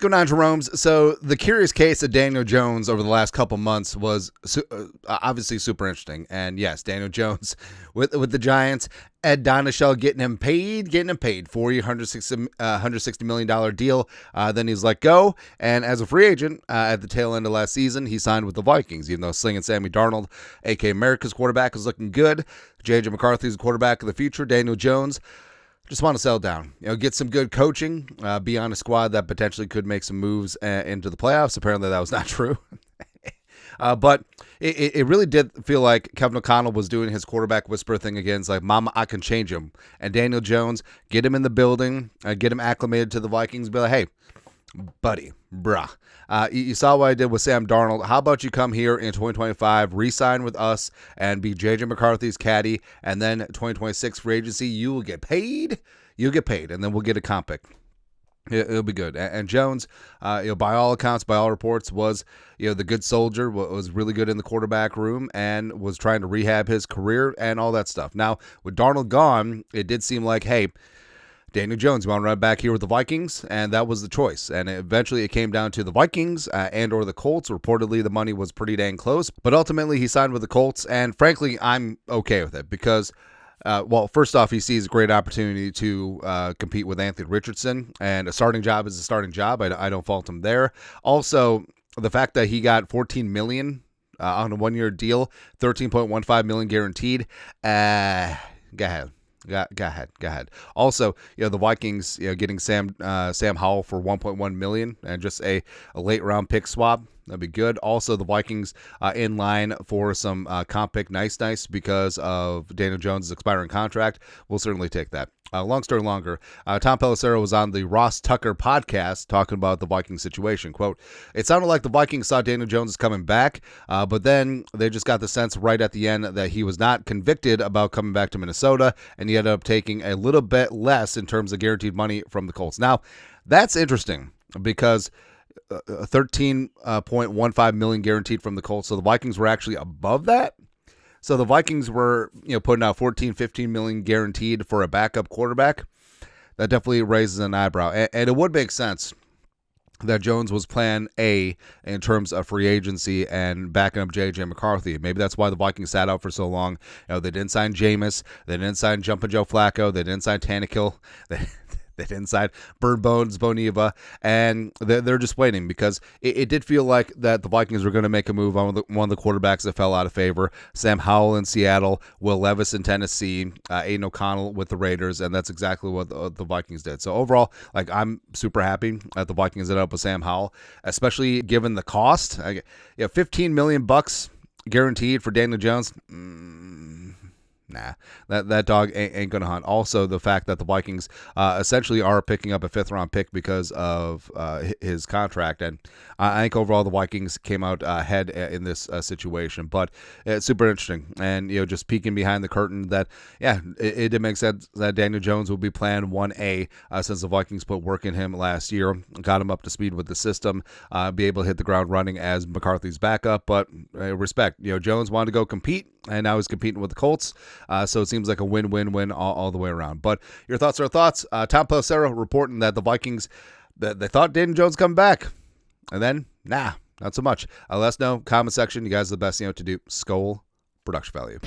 going on, Jerome's? So the curious case of Daniel Jones over the last couple months was obviously super interesting. And yes, Daniel Jones with the Giants, Ed Donashell getting him paid $160 million deal. Then he's let go. And as a free agent at the tail end of last season, he signed with the Vikings, even though slinging Sammy Darnold, a.k.a. America's quarterback, is looking good. JJ McCarthy is the quarterback of the future. Daniel Jones just want to settle down, get some good coaching, be on a squad that potentially could make some moves into the playoffs. Apparently that was not true. But it really did feel like Kevin O'Connell was doing his quarterback whisper thing again. It's like, Mama, I can change him. And Daniel Jones, get him in the building, get him acclimated to the Vikings, be like, hey, buddy, bruh. You saw what I did with Sam Darnold. How about you come here in 2025, re-sign with us, and be J.J. McCarthy's caddy, and then 2026 free agency, you will get paid. You'll get paid, and then we'll get a comp pick. It'll be good. And Jones, by all accounts, by all reports, was the good soldier, was really good in the quarterback room, and was trying to rehab his career and all that stuff. Now, with Darnold gone, it did seem like, hey, Daniel Jones, you want to run back here with the Vikings? And that was the choice. And eventually it came down to the Vikings and or the Colts. Reportedly, the money was pretty dang close. But ultimately, he signed with the Colts. And frankly, I'm okay with it because, first off, he sees a great opportunity to compete with Anthony Richardson. And a starting job is a starting job. I don't fault him there. Also, the fact that he got $14 million on a one-year deal, $13.15 million guaranteed. Go ahead. Go ahead. Also, the Vikings, getting Sam Howell for $1.1 million and just a late round pick swap. That'd be good. Also, the Vikings in line for some comp pick. Nice, because of Daniel Jones' expiring contract. We'll certainly take that. Long story longer, Tom Pelissero was on the Ross Tucker podcast talking about the Vikings situation. Quote, it sounded like the Vikings saw Daniel Jones is coming back, but then they just got the sense right at the end that he was not convicted about coming back to Minnesota, and he ended up taking a little bit less in terms of guaranteed money from the Colts. Now, that's interesting because $13.15 million guaranteed from the Colts, so the Vikings were actually above that. So the Vikings were, putting out $15 million guaranteed for a backup quarterback. That definitely raises an eyebrow. And it would make sense that Jones was plan A in terms of free agency and backing up JJ McCarthy. Maybe that's why the Vikings sat out for so long. They didn't sign Jameis. They didn't sign Jumpin' Joe Flacco. They didn't sign Tannehill. They didn't sign Bird Bones Boniva, and they're just waiting because it did feel like that the Vikings were going to make a move on one of the quarterbacks that fell out of favor. Sam Howell in Seattle, Will Levis in Tennessee, Aiden O'Connell with the Raiders, and that's exactly what the Vikings did. So overall, I'm super happy that the Vikings ended up with Sam Howell, especially given the cost. $15 million guaranteed for Daniel Jones. Nah, that dog ain't going to hunt. Also, the fact that the Vikings essentially are picking up a fifth-round pick because of his contract. And I think overall the Vikings came out ahead in this situation. But it's super interesting. And, just peeking behind the curtain that, it did make sense that Daniel Jones will be plan 1A since the Vikings put work in him last year, got him up to speed with the system, be able to hit the ground running as McCarthy's backup. But respect, Jones wanted to go compete, and now he's competing with the Colts. So it seems like a win-win-win all the way around. But your thoughts are thoughts. Tom Pelissero reporting that the Vikings, they thought Daniel Jones coming back. And then, not so much. Let us know. Comment section. You guys are the best to do. Skol. Production value.